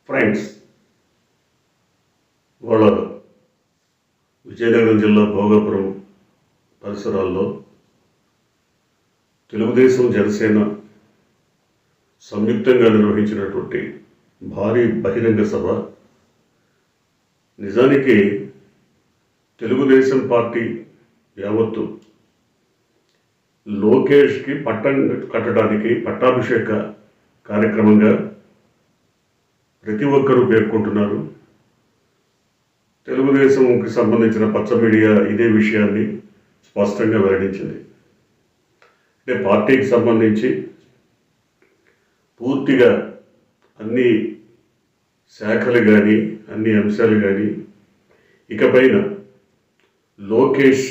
Friends, వాళ్ళ విజయనగరం జిల్లా భోగాపురం పరిసరాల్లో తెలుగుదేశం జనసేన సంయుక్తంగా నిర్వహించినటువంటి భారీ బహిరంగ సభ నిజానికి తెలుగుదేశం పార్టీ యావత్తు లోకేష్కి పట్టం కట్టడానికి పట్టాభిషేక కార్యక్రమంగా ప్రతి ఒక్కరూ పేర్కొంటున్నారు. తెలుగుదేశంకి సంబంధించిన పచ్చ మీడియా ఇదే విషయాన్ని స్పష్టంగా వెల్లడించింది. అంటే పార్టీకి సంబంధించి పూర్తిగా అన్ని శాఖలు కానీ అన్ని అంశాలు కానీ ఇకపైన లోకేష్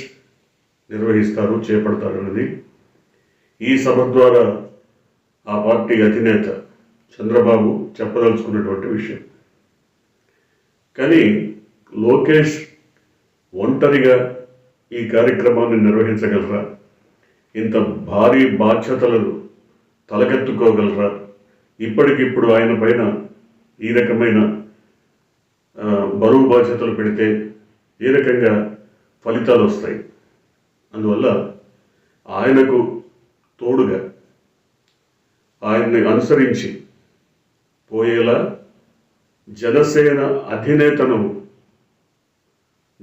నిర్వహిస్తారు, చేపడతారు అన్నది ఈ సభ ద్వారా ఆ పార్టీ అధినేత చంద్రబాబు చెప్పదలుచుకున్నటువంటి విషయం. కానీ లోకేష్ ఒంటరిగా ఈ కార్యక్రమాన్ని నిర్వహించగలరా? ఇంత భారీ బాధ్యతలను తలకెత్తుకోగలరా? ఇప్పటికిప్పుడు ఆయన పైన ఈ రకమైన బరువు బాధ్యతలు పెడితే ఏ రకంగా ఫలితాలు వస్తాయి? అందువల్ల ఆయనకు తోడుగా ఆయన్ని అనుసరించి పోయేలా జనసేన అధినేతను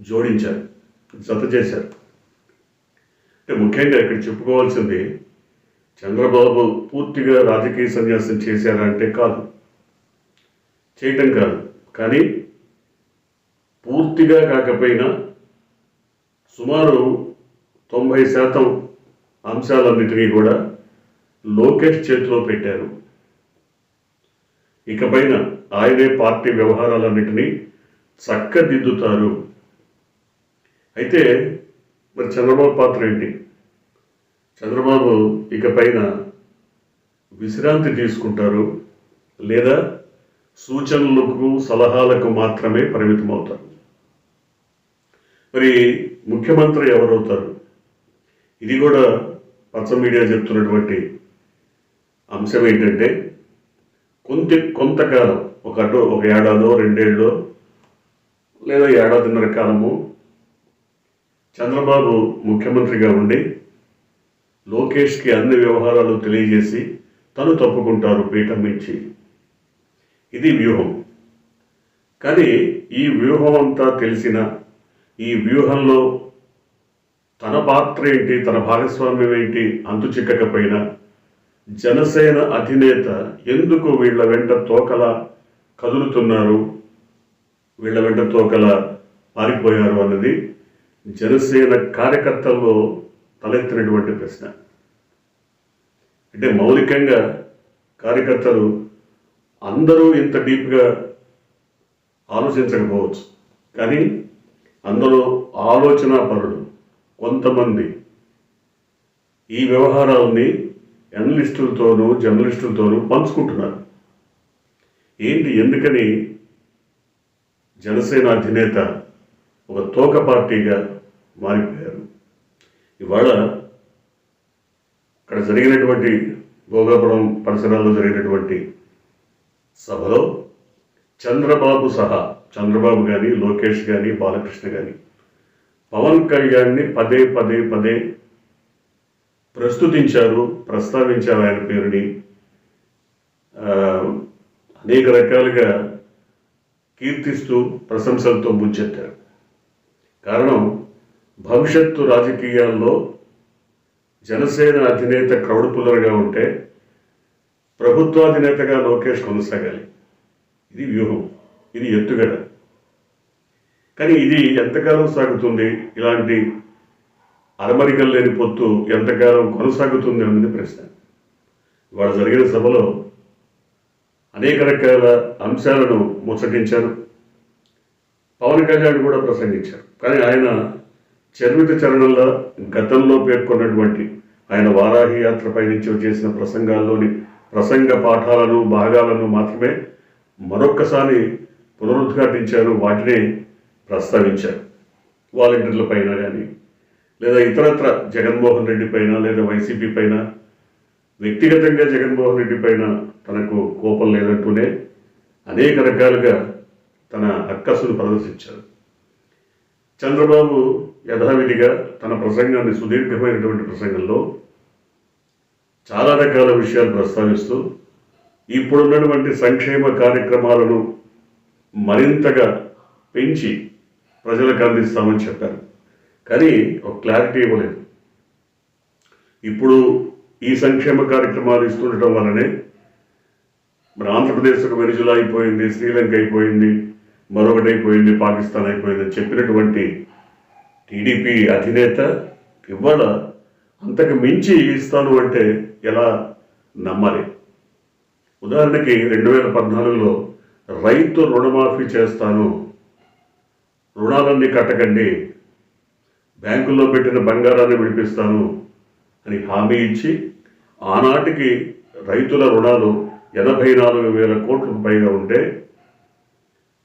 జోడించారు, జత చేశారు. అంటే ముఖ్యంగా ఇక్కడ చెప్పుకోవాల్సింది, చంద్రబాబు పూర్తిగా రాజకీయ సన్యాసం చేశారంటే కాదు, చేయటం కాదు. కానీ పూర్తిగా కాకపోయినా సుమారు 90% అంశాలన్నిటినీ కూడా లోకేష్ చేతిలో పెట్టారు. ఇకపైన ఆయనే పార్టీ వ్యవహారాలన్నింటినీ చక్కదిద్దుతారు. అయితే మరి చంద్రబాబు పాత్ర ఏంటి? చంద్రబాబు ఇకపైన విశ్రాంతి తీసుకుంటారు, లేదా సూచనలకు సలహాలకు మాత్రమే పరిమితమవుతారు. మరి ముఖ్యమంత్రి ఎవరవుతారు? ఇది కూడా పచ్చ మీడియా చెప్తున్నటువంటి అంశం ఏంటంటే, కొంతకాలం ఒక ఏడాదో 2 ఏళ్ళో లేదా ఏడాదిన్నర కాలము చంద్రబాబు ముఖ్యమంత్రిగా ఉండి లోకేష్కి అన్ని వ్యవహారాలు తెలియజేసి తను తప్పుకుంటారు పీఠం నుంచి. ఇది వ్యూహం. కానీ ఈ వ్యూహం అంతా తెలిసిన, ఈ వ్యూహంలో తన పాత్ర ఏంటి, తన భాగస్వామ్యం ఏంటి అంతు చిక్కకపోయినా జనసేన అధినేత ఎందుకు వీళ్ళ వెంట తోకలా కదులుతున్నారు, వీళ్ళ వెంట తోకలా పారిపోయారు అన్నది జనసేన కార్యకర్తల్లో తలెత్తినటువంటి ప్రశ్న. అంటే మౌలికంగా కార్యకర్తలు అందరూ ఇంత డీప్గా ఆలోచించకపోవచ్చు, కానీ అందరూ ఆలోచనా పరులు కొంతమంది ఈ వ్యవహారాలని అనలిస్టులతోనూ జర్నలిస్టులతోనూ పంచుకుంటున్నారు. ఏంటి, ఎందుకని జనసేన అధినేత ఒక తోక పార్టీగా మారిపోయారు? ఇవాళ ఇక్కడ జరిగినటువంటి భోగాపురం పరిసరాల్లో జరిగినటువంటి సభలో చంద్రబాబు సహా, చంద్రబాబు కానీ, లోకేష్ కానీ, బాలకృష్ణ కానీ, పవన్ కళ్యాణ్ని పదే పదే పదే ప్రస్తావించారు ఆయన పేరుని. అనేక రకాలుగా కీర్తిస్తూ ప్రశంసలతో ముంచెత్తారు. కారణం, భవిష్యత్తు రాజకీయాల్లో జనసేన అధినేత క్రౌడ్ పుల్లర్గా ఉంటే ప్రభుత్వాధినేతగా లోకేష్ కొనసాగాలి. ఇది వ్యూహం, ఇది ఎత్తుగడ. కానీ ఇది ఎంతకాలం సాగుతుంది? ఇలాంటి అరమరికలు లేని పొత్తు ఎంతకాలం కొనసాగుతుంది అన్నది ప్రశ్న. ఇవాళ జరిగిన సభలో అనేక రకాల అంశాలను ముచ్చటించారు. పవన్ కళ్యాణ్ కూడా ప్రసంగించారు. కానీ ఆయన చర్మిత చరణంలో గతంలో పేర్కొన్నటువంటి ఆయన వారాహి యాత్రపై నుంచి చేసిన ప్రసంగాల్లోని ప్రసంగ పాఠాలను, భాగాలను మాత్రమే మరొక్కసారి పునరుద్ఘాటించారు, వాటినే ప్రస్తావించారు. వాలంటీర్ల పైన కానీ, లేదా ఇతరత్ర జగన్మోహన్ రెడ్డి పైన, లేదా వైసీపీ పైన, వ్యక్తిగతంగా జగన్మోహన్ రెడ్డి పైన తనకు కోపం లేదంటూనే అనేక రకాలుగా తన అక్కసును ప్రదర్శించారు. చంద్రబాబు యథావిధిగా తన ప్రసంగాన్ని, సుదీర్ఘమైనటువంటి ప్రసంగంలో చాలా రకాల విషయాలు ప్రస్తావిస్తూ ఇప్పుడున్నటువంటి సంక్షేమ కార్యక్రమాలను మరింతగా పెంచి ప్రజలకు అందిస్తామని చెప్పారు. కానీ ఒక క్లారిటీ ఇవ్వలేదు. ఇప్పుడు ఈ సంక్షేమ కార్యక్రమాలు ఇస్తుండటం వల్లనే మరి ఆంధ్రప్రదేశ్ ఒక వెనిజులా అయిపోయింది, శ్రీలంక అయిపోయింది, మరొకటి అయిపోయింది, పాకిస్తాన్ అయిపోయింది అని చెప్పినటువంటి టీడీపీ అధినేత ఇవాళ అంతకు మించి ఇస్తాను అంటే ఎలా నమ్మాలి? ఉదాహరణకి 2014లో రైతు రుణమాఫీ చేస్తాను, రుణాలన్నీ కట్టకండి, బ్యాంకుల్లో పెట్టిన బంగారాన్ని విడిపిస్తాను అని హామీ ఇచ్చి ఆనాటికి రైతుల రుణాలు 84,000 కోట్లకు పైగా ఉంటే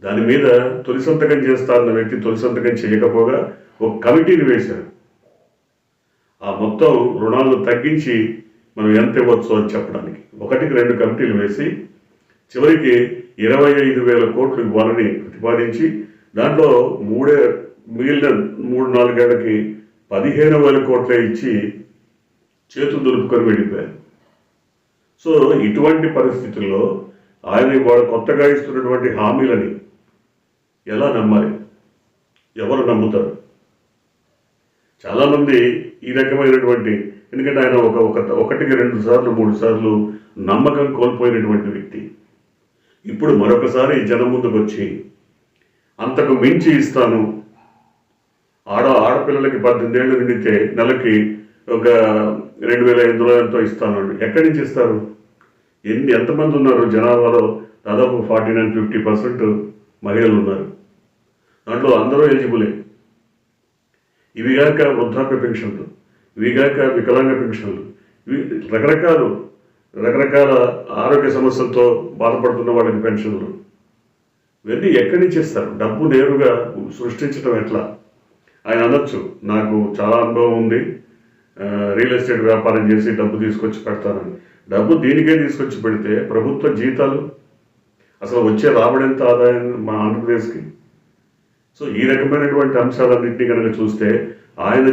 దాని మీద తొలి సంతకం చేస్తారన్న వ్యక్తి తొలి సంతకం చేయకపోగా ఒక కమిటీని వేశారు. ఆ మొత్తం రుణాలను తగ్గించి మనం ఎంత ఇవ్వచ్చు అని చెప్పడానికి 1-2 కమిటీలు వేసి చివరికి 25,000 కోట్లు ఇవ్వాలని ప్రతిపాదించి దాంట్లో మిగిలిన 3-4 ఏళ్ళకి 15,000 కోట్లే ఇచ్చి చేతులు దులుపుకొని వెళ్ళిపోయారు. సో ఇటువంటి పరిస్థితుల్లో ఆయన వాళ్ళు కొత్తగా ఇస్తున్నటువంటి హామీలని ఎలా నమ్మాలి? ఎవరు నమ్ముతారు? చాలామంది ఈ రకమైనటువంటి, ఎందుకంటే ఆయన 1-2 సార్లు 3 సార్లు నమ్మకం కోల్పోయినటువంటి వ్యక్తి ఇప్పుడు మరొకసారి జనం ముందుకు వచ్చి అంతకు మించి ఇస్తాను, ఆడపిల్లలకి 18 ఏళ్ళు నిండితే నెలకి ఒక 2,500 ఎంతో ఇస్తాను. ఎక్కడి నుంచి ఇస్తారు? ఎంతమంది ఉన్నారు జనాభాలో? దాదాపు 49-50% మహిళలు ఉన్నారు. దాంట్లో అందరూ ఎలిజిబులే. ఇవిగాక వృద్ధాప్య పెన్షన్లు, ఇవిగాక వికలాంగ పెన్షన్లు, ఇవి రకరకాల ఆరోగ్య సమస్యలతో బాధపడుతున్న వాళ్ళకి పెన్షన్లు, ఇవన్నీ ఎక్కడి నుంచి ఇస్తారు? డబ్బు నేరుగా సృష్టించడం ఎట్లా? ఆయన అనొచ్చు, నాకు చాలా అనుభవం ఉంది, రియల్ ఎస్టేట్ వ్యాపారం చేసి డబ్బు తీసుకొచ్చి పెడతానని. డబ్బు దీనికే తీసుకొచ్చి పెడితే ప్రభుత్వ జీతాలు, అసలు వచ్చే రాబడెంత ఆదాయం మా ఆంధ్రప్రదేశ్కి? సో ఈ రకమైనటువంటి అంశాలన్నింటినీ కనుక చూస్తే ఆయన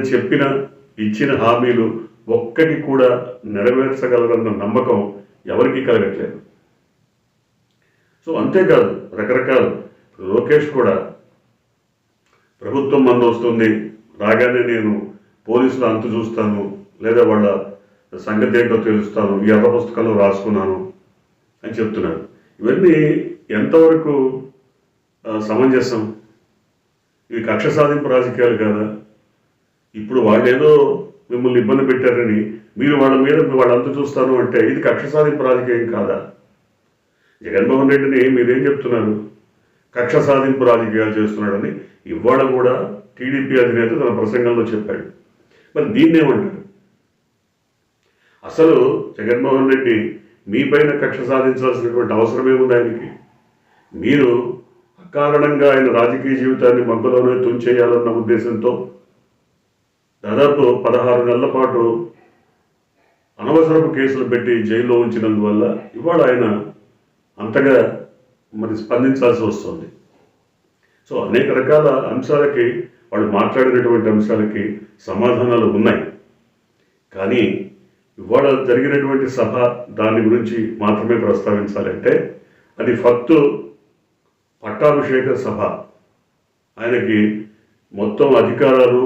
ఇచ్చిన హామీలు ఒక్కటి కూడా నెరవేర్చగలరన్న నమ్మకం ఎవరికీ కలగట్లేదు. సో అంతేకాదు రకరకాల లోకేష్ కూడా ప్రభుత్వం మందు వస్తుంది, రాగానే నేను పోలీసులు అంతు చూస్తాను, లేదా వాళ్ళ సంగతి ఏంటో తెలుస్తాను, ఈ ఎర్ర పుస్తకాలు రాసుకున్నాను అని చెప్తున్నారు. ఇవన్నీ ఎంతవరకు సమంజసం? ఇవి కక్ష సాధింపు రాజకీయాలు కాదా? ఇప్పుడు వాళ్ళేదో మిమ్మల్ని ఇబ్బంది పెట్టారని మీరు వాళ్ళంతా చూస్తాను అంటే ఇది కక్ష సాధింపు రాజకీయం కాదా? జగన్మోహన్ రెడ్డిని మీరేం చెప్తున్నారు? కక్ష సాధింపు రాజకీయాలు చేస్తున్నాడని ఇవాళ కూడా టీడీపీ అధినేత తన ప్రసంగంలో చెప్పాడు. మరి దీన్నేమంటారు? అసలు జగన్మోహన్ రెడ్డి మీపైన కక్ష సాధించాల్సినటువంటి అవసరం ఏముంది ఆయనకి? మీరు అకారణంగా ఆయన రాజకీయ జీవితాన్ని మగ్గులోనే తుంచేయాలన్న ఉద్దేశంతో దాదాపు 16 నెలల పాటు అనవసరపు కేసులు పెట్టి జైల్లో ఉంచినందువల్ల ఇవాళ ఆయన అంతగా మరి స్పందించాల్సి వస్తుంది. సో అనేక రకాల అంశాలకి వాళ్ళు మాట్లాడినటువంటి అంశాలకి సమాధానాలు ఉన్నాయి. కానీ ఇవాళ జరిగినటువంటి సభ దాని గురించి మాత్రమే ప్రస్తావించాలంటే అది ఫక్తు పట్టాభిషేక సభ. ఆయనకి మొత్తం అధికారాలు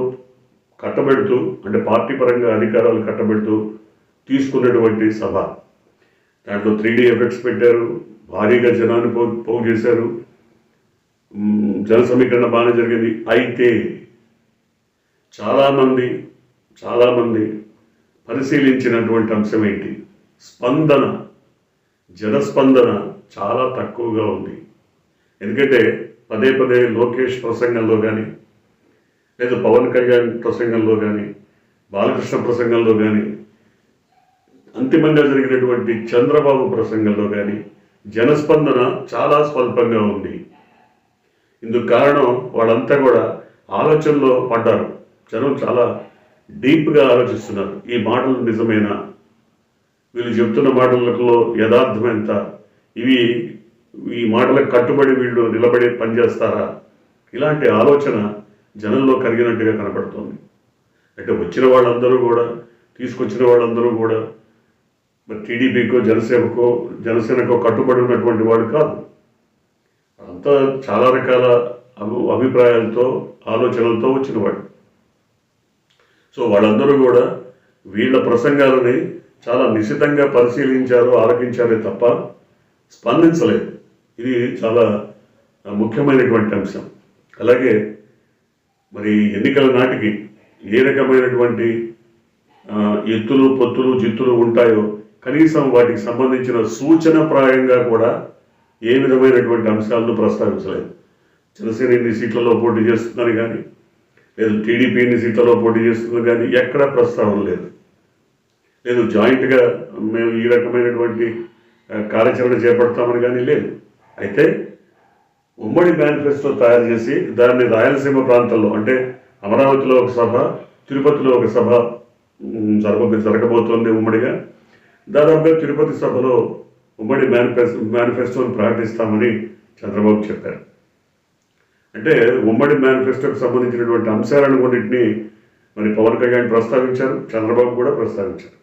కట్టబెడుతూ, అంటే పార్టీ పరంగా అధికారాలు కట్టబెడుతూ తీసుకున్నటువంటి సభ. దాంట్లో 3D ఎఫెక్ట్స్ పెట్టారు, భారీగా జనాన్ని పోగు చేశారు, జన సమీకరణ బాగానే జరిగింది. అయితే చాలామంది పరిశీలించినటువంటి అంశం ఏంటి? జనస్పందన చాలా తక్కువగా ఉంది. ఎందుకంటే పదే లోకేష్ ప్రసంగంలో కానీ, లేదా పవన్ కళ్యాణ్ ప్రసంగంలో కానీ, బాలకృష్ణ ప్రసంగంలో కానీ, అంతిమంగా జరిగినటువంటి చంద్రబాబు ప్రసంగంలో కానీ జనస్పందన చాలా స్వల్పంగా ఉంది. ఇందుకు కారణం వాళ్ళంతా కూడా ఆలోచనలో పడ్డారు. జనం చాలా డీప్గా ఆలోచిస్తున్నారు. ఈ మాటలు నిజమేనా? వీళ్ళు చెప్తున్న మాటలలో యథార్థం ఎంత? ఇవి ఈ మాటలకు కట్టుబడి వీళ్ళు నిలబడి పనిచేస్తారా? ఇలాంటి ఆలోచన జనంలో కలిగినట్టుగా కనపడుతుంది. అంటే వచ్చిన వాళ్ళందరూ కూడా, తీసుకొచ్చిన వాళ్ళందరూ కూడా మరి టీడీపీకో జనసేనకో కట్టుబడి ఉన్నటువంటి వాడు కాదు. అంతా చాలా రకాల అభిప్రాయాలతో, ఆలోచనలతో వచ్చినవాడు. సో వాళ్ళందరూ కూడా వీళ్ళ ప్రసంగాలని చాలా నిశితంగా పరిశీలించారు, ఆలకించారే తప్ప స్పందించలేదు. ఇది చాలా ముఖ్యమైనటువంటి అంశం. అలాగే మరి ఎన్నికల నాటికి ఏ రకమైనటువంటి ఎత్తులు, పొత్తులు, జిత్తులు ఉంటాయో కనీసం వాటికి సంబంధించిన సూచనప్రాయంగా కూడా ఏ విధమైనటువంటి అంశాలను ప్రస్తావించలేదు. జనసేన ఎన్ని సీట్లలో పోటీ చేస్తుందని కానీ, లేదు టీడీపీ ఎన్ని సీట్లలో పోటీ చేస్తుందని కానీ ఎక్కడా ప్రస్తావన లేదు. లేదు జాయింట్గా మేము ఈ రకమైనటువంటి కార్యాచరణ చేపడతామని కానీ లేదు. అయితే ఉమ్మడి మేనిఫెస్టో తయారు చేసి దాన్ని రాయలసీమ ప్రాంతంలో, అంటే అమరావతిలో ఒక సభ, తిరుపతిలో ఒక సభ జరగబోతోంది ఉమ్మడిగా. దాదాపుగా తిరుపతి సభలో ఉమ్మడి మేనిఫెస్టోని ప్రకటిస్తామని చంద్రబాబు చెప్పారు. అంటే ఉమ్మడి మేనిఫెస్టోకి సంబంధించినటువంటి అంశాలను కొన్నింటినీ మరి పవన్ కళ్యాణ్ ప్రస్తావించారు, చంద్రబాబు కూడా ప్రస్తావించారు.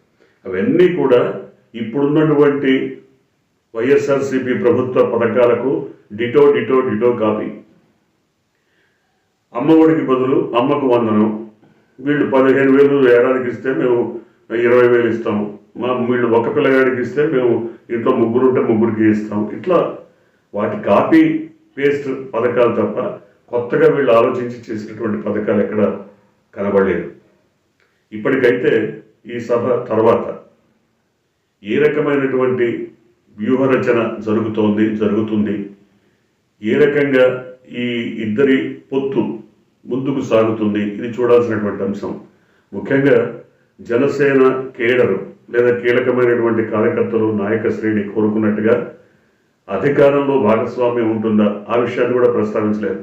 అవన్నీ కూడా ఇప్పుడున్నటువంటి వైఎస్ఆర్సీపీ ప్రభుత్వ పథకాలకు డిటో డిటో డిటో కాపీ. అమ్మఒడికి బదులు అమ్మకు వందనం, వీళ్ళు 15,000 ఏడాదికి ఇస్తే మేము 20,000 ఇస్తాము, వీళ్ళు ఒక పిల్లగాడికి ఇస్తే మేము ఇంట్లో ముగ్గురు ఉంటే ముగ్గురికి ఇస్తాం. ఇట్లా వాటి కాపీ పేస్ట్ పథకాలు తప్ప కొత్తగా వీళ్ళు ఆలోచించి చేసినటువంటి పథకాలు ఎక్కడ కనబడలేదు. ఇప్పటికైతే ఈ సభ తర్వాత ఏ రకమైనటువంటి వ్యూహరచన జరుగుతుంది, ఏ రకంగా ఈ ఇద్దరి పొత్తు ముందుకు సాగుతుంది, ఇది చూడాల్సినటువంటి అంశం. ముఖ్యంగా జనసేన కేడరు లేదా కీలకమైనటువంటి కార్యకర్తలు, నాయక శ్రేణి కోరుకున్నట్టుగా అధికారంలో భాగస్వామ్యం ఉంటుందా ఆ విషయాన్ని కూడా ప్రస్తావించలేదు.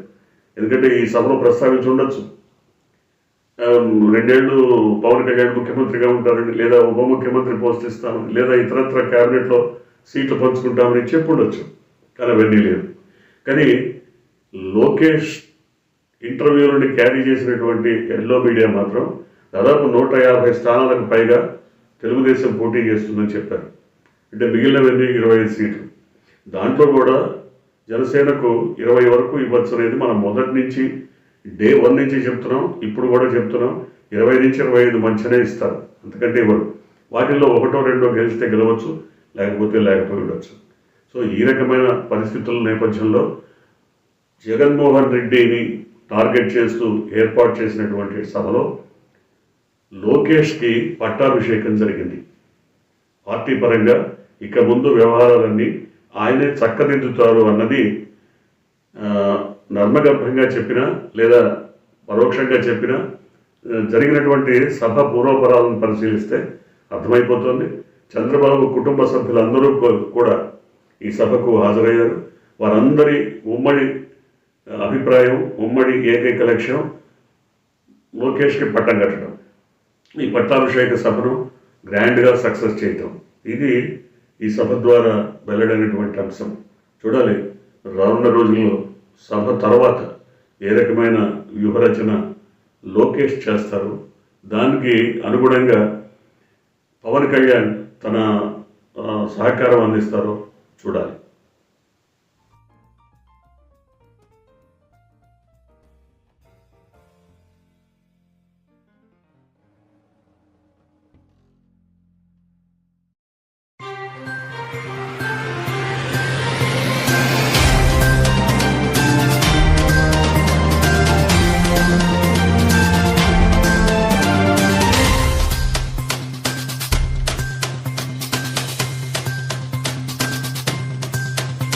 ఎందుకంటే ఈ సభలో ప్రస్తావించి ఉండొచ్చు, 2 ఏళ్ళు పవన్ కళ్యాణ్ ముఖ్యమంత్రిగా ఉంటారని, లేదా ఉప ముఖ్యమంత్రి పోస్ట్ ఇస్తామని, లేదా ఇతరత్ర క్యాబినెట్లో సీట్లు పంచుకుంటామని చెప్పుండొచ్చు. కానీ అవన్నీ లేదు. కానీ లోకేష్ ఇంటర్వ్యూలని క్యారీ చేసినటువంటి ఎల్లో మీడియా మాత్రం దాదాపు 150 స్థానాలకు పైగా తెలుగుదేశం పోటీ చేస్తుందని చెప్పారు. అంటే మిగిలినవన్నీ 25 సీట్లు. దాంట్లో కూడా జనసేనకు 20 వరకు ఇవ్వచ్చు అనేది మనం మొదటి నుంచి డే 1 నుంచి చెప్తున్నాం, ఇప్పుడు కూడా చెప్తున్నాం. 20 నుంచి 25 మంచిగానే ఇస్తారు, అంతకంటే ఇవ్వరు. వాటిల్లో 1, 2 గెలిస్తే గెలవచ్చు, లేకపోతే ఉండొచ్చు. సో ఈ రకమైన పరిస్థితుల నేపథ్యంలో జగన్మోహన్ రెడ్డిని టార్గెట్ చేస్తూ ఏర్పాటు చేసినటువంటి సభలో లోకేష్కి పట్టాభిషేకం జరిగింది. పార్టీ పరంగా ఇక ముందు వ్యవహారాలన్నీ ఆయనే చక్కదిద్దుతారు అన్నది నర్మగర్భంగా చెప్పినా లేదా పరోక్షంగా చెప్పినా జరిగినటువంటి సభ పూర్వపరాలను పరిశీలిస్తే అర్థమైపోతుంది. చంద్రబాబు కుటుంబ సభ్యులందరూ కూడా ఈ సభకు హాజరయ్యారు. వారందరి ఉమ్మడి అభిప్రాయం, ఉమ్మడి ఏకైక లక్ష్యం లోకేష్కి పట్టం కట్టడం, ఈ పట్టాభిషేక సభను గ్రాండ్గా సక్సెస్ చేయటం. ఇది ఈ సభ ద్వారా వెల్లడైనటువంటి అంశం. చూడాలి రానున్న రోజుల్లో సభ తర్వాత ఏ రకమైన వ్యూహరచన లోకేష్ చేస్తారు, దానికి అనుగుణంగా పవన్ కళ్యాణ్ తన సహకారం అందిస్తారో చూడాలి.